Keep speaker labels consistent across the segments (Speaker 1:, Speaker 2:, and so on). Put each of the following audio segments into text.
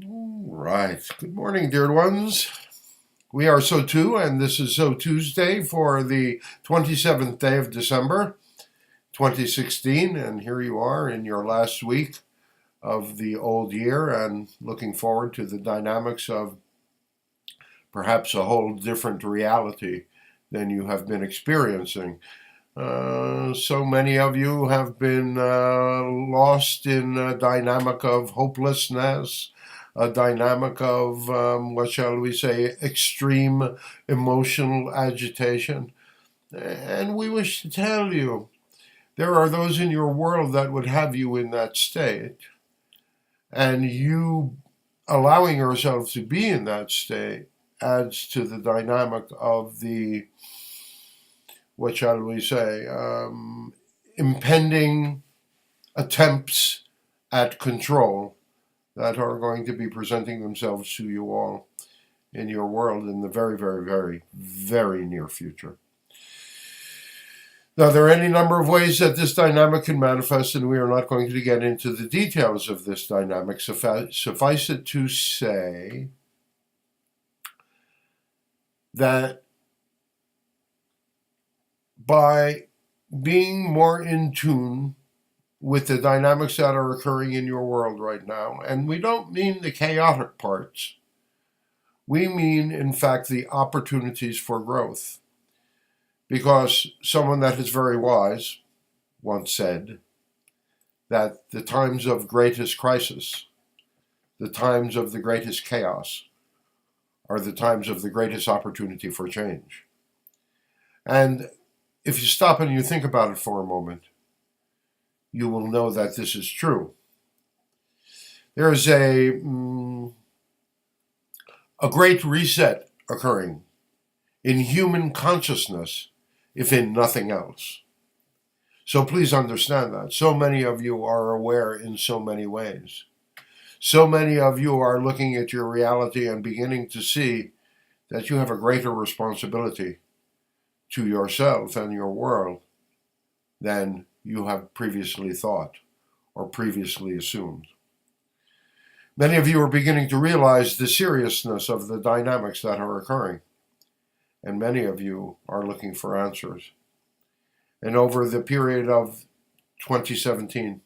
Speaker 1: All right. Good morning, dear ones. We are SOTU, and this is SOTUesday for the 27th day of December, 2016. And here you are in your last week of the old year and looking forward to the dynamics of perhaps a whole different reality than you have been experiencing. So many of you have been lost in a dynamic of hopelessness, a dynamic of, what shall we say, extreme emotional agitation. And we wish to tell you, there are those in your world that would have you in that state. And you allowing yourself to be in that state adds to the dynamic of the, what shall we say, impending attempts at control that are going to be presenting themselves to you all in your world in the very, very, very, very near future. Now, there are any number of ways that this dynamic can manifest, and we are not going to get into the details of this dynamic. Suffice it to say that by being more in tune with the dynamics that are occurring in your world right now, and we don't mean the chaotic parts, we mean, in fact, the opportunities for growth. Because someone that is very wise once said that the times of greatest crisis, the times of the greatest chaos, are the times of the greatest opportunity for change. And if you stop and you think about it for a moment, you will know that this is true. There is a great reset occurring in human consciousness, if in nothing else. So please understand that. So many of you are aware in so many ways. So many of you are looking at your reality and beginning to see that you have a greater responsibility to yourself and your world than you have previously thought or previously assumed. Many of you are beginning to realize the seriousness of the dynamics that are occurring, and many of you are looking for answers. And over the period of 2017,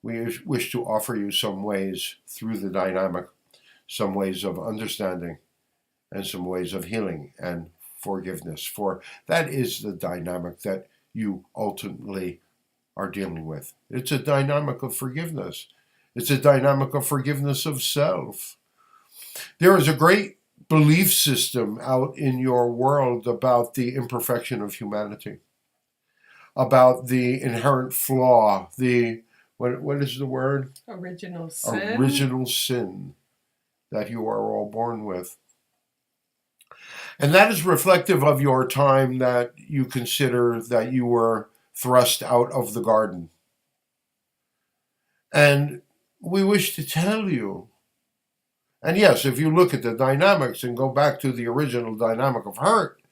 Speaker 1: we wish to offer you some ways through the dynamic, some ways of understanding, and some ways of healing and forgiveness, for that is the dynamic that you ultimately are dealing with. It's a dynamic of forgiveness. It's a dynamic of forgiveness of self. There is a great belief system out in your world about the imperfection of humanity, about the inherent flaw, the, what is the word?
Speaker 2: Original sin.
Speaker 1: Original sin that you are all born with. And that is reflective of your time that you consider that you were thrust out of the garden. And we wish to tell you, and yes, if you look at the dynamics and go back to the original dynamic of hurt,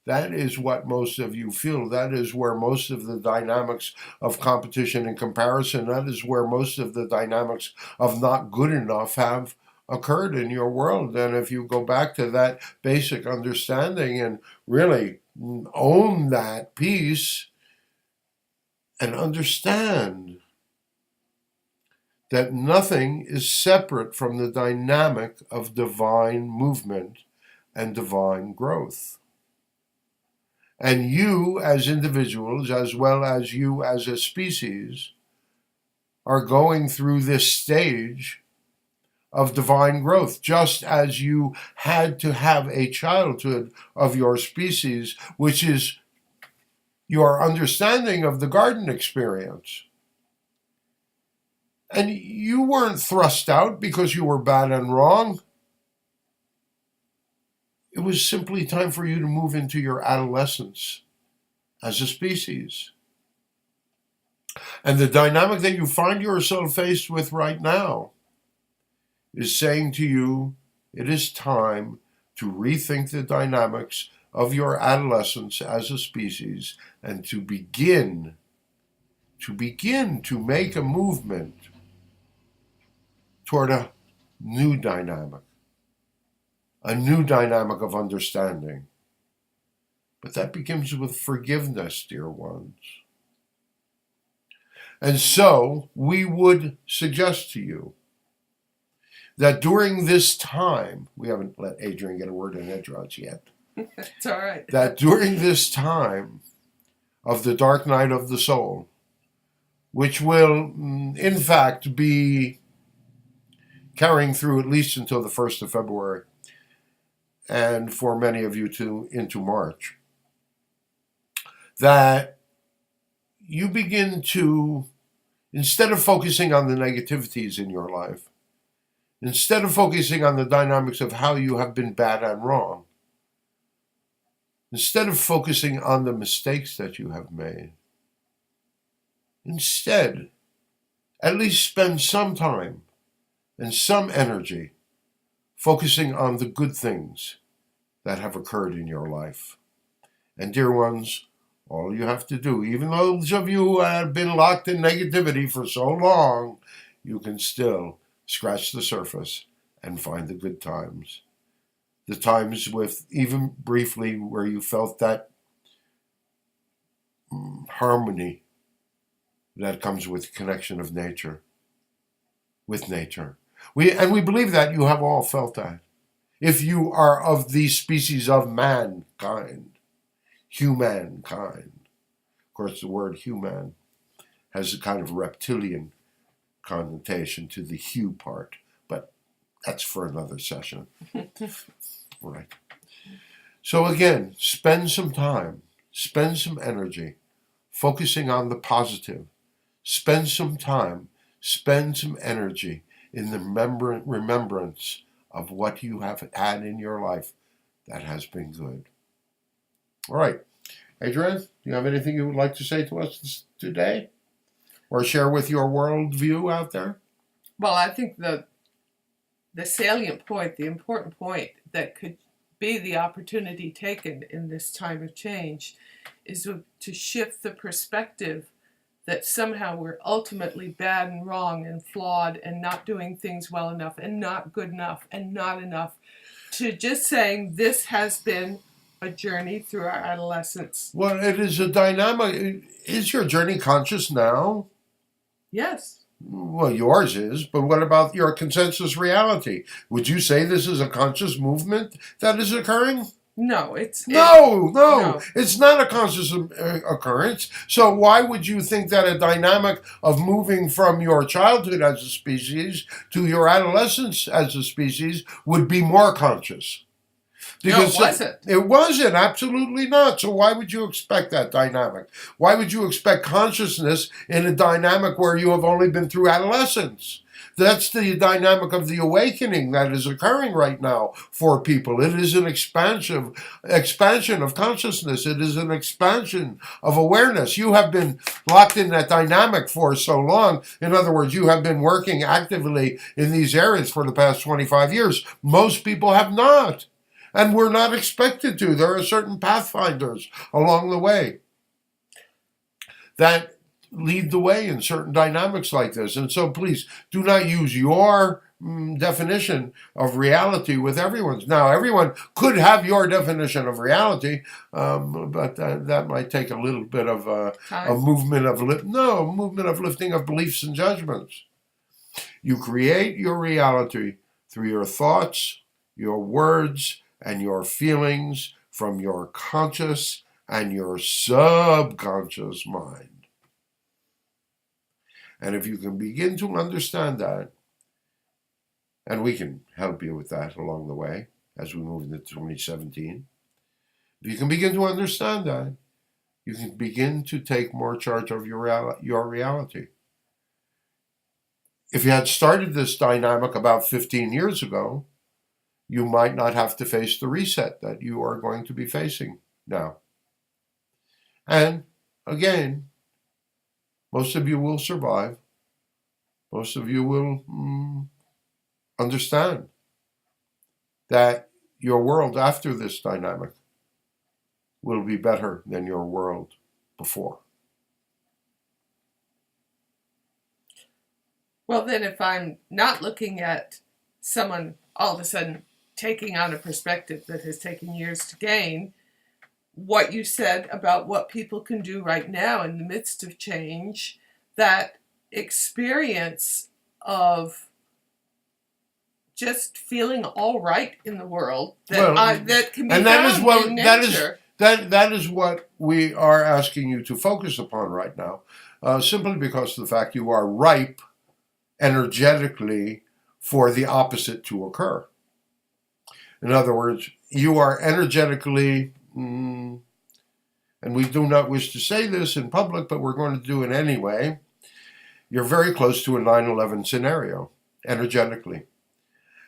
Speaker 1: that is what most of you feel. That is where most of the dynamics of competition and comparison, that is where most of the dynamics of not good enough have occurred in your world. And if you go back to that basic understanding and really own that piece and understand that nothing is separate from the dynamic of divine movement and divine growth. And you as individuals, as well as you as a species, are going through this stage of divine growth, just as you had to have a childhood of your species, which is your understanding of the garden experience. And you weren't thrust out because you were bad and wrong. It was simply time for you to move into your adolescence as a species. And the dynamic that you find yourself faced with right now is saying to you, it is time to rethink the dynamics of your adolescence as a species and to begin to make a movement toward a new dynamic, a new dynamic of understanding. But that begins with forgiveness, dear ones. And so we would suggest to you that during this time, we haven't let Adrienne get a word in edgewise yet.
Speaker 2: It's all right.
Speaker 1: That during this time of the dark night of the soul, which will, in fact, be carrying through at least until the 1st of February, and for many of you into March, that you begin to, instead of focusing on the negativities in your life, instead of focusing on the dynamics of how you have been bad and wrong, instead of focusing on the mistakes that you have made, instead, at least spend some time and some energy focusing on the good things that have occurred in your life. And dear ones, all you have to do, even those of you who have been locked in negativity for so long, you can still scratch the surface and find the good times. The times with, even briefly, where you felt that harmony that comes with connection of nature, with nature. We believe that you have all felt that. If you are of the species of mankind, humankind. Of course, the word human has a kind of reptilian connotation to the hue part, but that's for another session. Right. So again, spend some time, spend some energy focusing on the positive. Spend some time, spend some energy in the remembrance of what you have had in your life that has been good. All right. Adrienne, do you have anything you would like to say to us today? Or share with your worldview out there?
Speaker 2: Well, I think the salient point, the important point that could be the opportunity taken in this time of change is to shift the perspective that somehow we're ultimately bad and wrong and flawed and not doing things well enough and not good enough and not enough, to just saying this has been a journey through our adolescence.
Speaker 1: Well, it is a dynamic. Is your journey conscious now?
Speaker 2: Yes.
Speaker 1: Well, yours is, but what about your consensus reality? Would you say this is a conscious movement that is occurring?
Speaker 2: No,
Speaker 1: No, it's not a conscious occurrence. So why would you think that a dynamic of moving from your childhood as a species to your adolescence as a species would be more conscious?
Speaker 2: Because no, it wasn't.
Speaker 1: It wasn't, absolutely not. So why would you expect that dynamic? Why would you expect consciousness in a dynamic where you have only been through adolescence? That's the dynamic of the awakening that is occurring right now for people. It is an expansion of consciousness. It is an expansion of awareness. You have been locked in that dynamic for so long. In other words, you have been working actively in these areas for the past 25 years. Most people have not. And we're not expected to. There are certain pathfinders along the way that lead the way in certain dynamics like this. And so please do not use your definition of reality with everyone's. Now, everyone could have your definition of reality, but that might take a little bit of a movement of lifting of beliefs and judgments. You create your reality through your thoughts, your words, and your feelings from your conscious and your subconscious mind. And if you can begin to understand that, and we can help you with that along the way as we move into 2017, if you can begin to understand that, you can begin to take more charge of your reality. If you had started this dynamic about 15 years ago, you might not have to face the reset that you are going to be facing now. And again, most of you will survive. Most of you will understand that your world after this dynamic will be better than your world before.
Speaker 2: Well, then if I'm not looking at someone all of a sudden taking on a perspective that has taken years to gain, what you said about what people can do right now in the midst of change, that experience of just feeling all right in the world that can be
Speaker 1: and
Speaker 2: found in nature.
Speaker 1: That is what we are asking you to focus upon right now, simply because of the fact you are ripe energetically for the opposite to occur. In other words, you are energetically, and we do not wish to say this in public, but we're going to do it anyway, you're very close to a 9/11 scenario, energetically.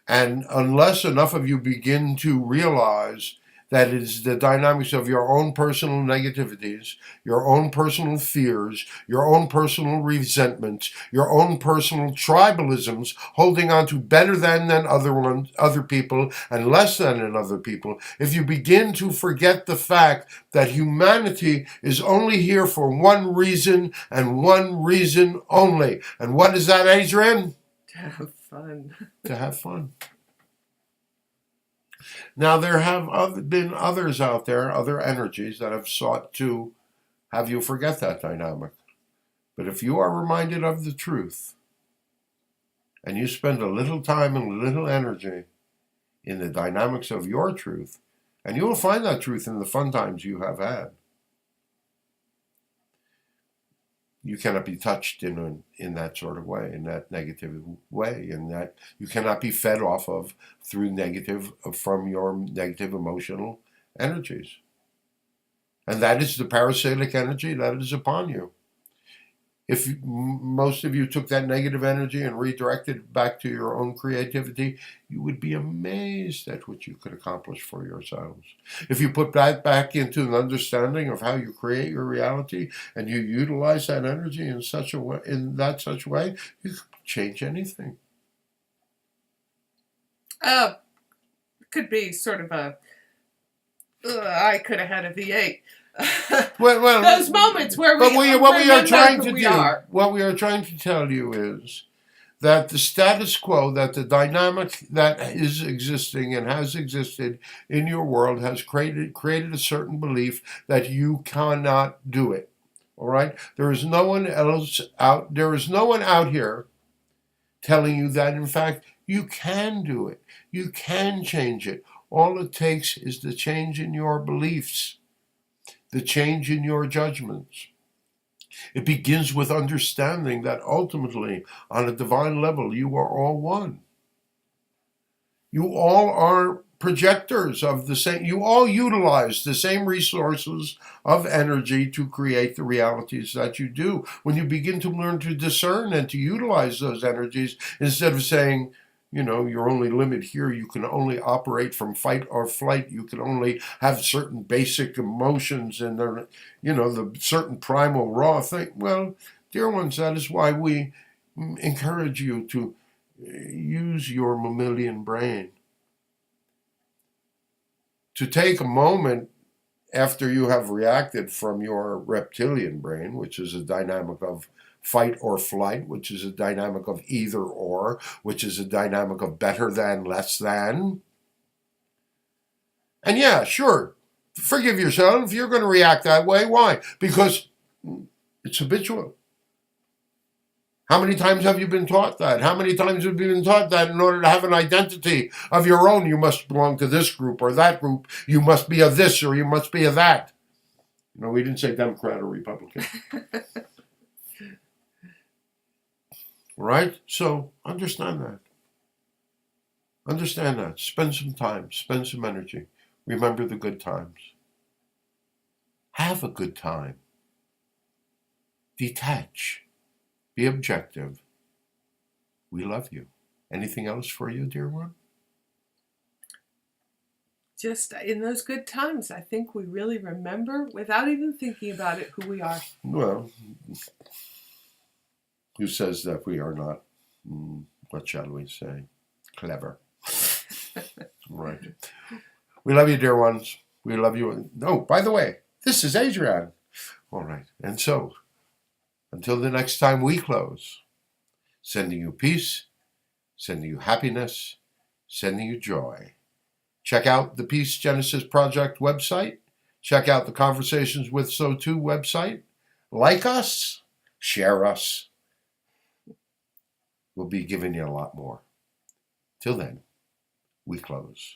Speaker 1: And unless enough of you begin to realize that it is the dynamics of your own personal negativities, your own personal fears, your own personal resentments, your own personal tribalisms, holding on to better than other people and less than in other people, if you begin to forget the fact that humanity is only here for one reason and one reason only. And what is that, Adrienne?
Speaker 2: To have fun.
Speaker 1: To have fun. Now, there have been others out there, other energies that have sought to have you forget that dynamic. But if you are reminded of the truth, and you spend a little time and a little energy in the dynamics of your truth, and you will find that truth in the fun times you have had. You cannot be touched in that sort of way, in that negative way, in that you cannot be fed off of from your negative emotional energies. And that is the parasitic energy that is upon you. If most of you took that negative energy and redirected it back to your own creativity, you would be amazed at what you could accomplish for yourselves. If you put that back into an understanding of how you create your reality and you utilize that energy in such a way, you could change anything.
Speaker 2: Could be sort of I could have had a V8.
Speaker 1: Well,
Speaker 2: those moments where what we are
Speaker 1: trying to tell you is that the status quo, that the dynamic that is existing and has existed in your world has created a certain belief that you cannot do it. All right? There is no one out here telling you that, in fact, you can do it. You can change it. All it takes is the change in your beliefs, the change in your judgments. It begins with understanding that ultimately, on a divine level, you are all one. You all are projectors of the same, you all utilize the same resources of energy to create the realities that you do. When you begin to learn to discern and to utilize those energies, instead of saying, you're only limited here, you can only operate from fight or flight, you can only have certain basic emotions and the certain primal raw thing. Well, dear ones, that is why we encourage you to use your mammalian brain. To take a moment after you have reacted from your reptilian brain, which is a dynamic of fight or flight, which is a dynamic of either or, which is a dynamic of better than, less than. And yeah, sure, forgive yourself if you're going to react that way. Why? Because it's habitual. How many times have you been taught that? How many times have you been taught that in order to have an identity of your own, you must belong to this group or that group, you must be a this or you must be a that? We didn't say Democrat or Republican. Right? So understand that. Understand that. Spend some time. Spend some energy. Remember the good times. Have a good time. Detach. Be objective. We love you. Anything else for you, dear one?
Speaker 2: Just in those good times, I think we really remember, without even thinking about it, who we are.
Speaker 1: Well, who says that we are not, what shall we say, clever? Right. We love you, dear ones. We love you. Oh, by the way, this is Adrienne. All right. And so, until the next time we close, sending you peace, sending you happiness, sending you joy. Check out the Peace Genesis Project website. Check out the Conversations with SOTU website. Like us, share us. We'll be giving you a lot more. Till then, we close.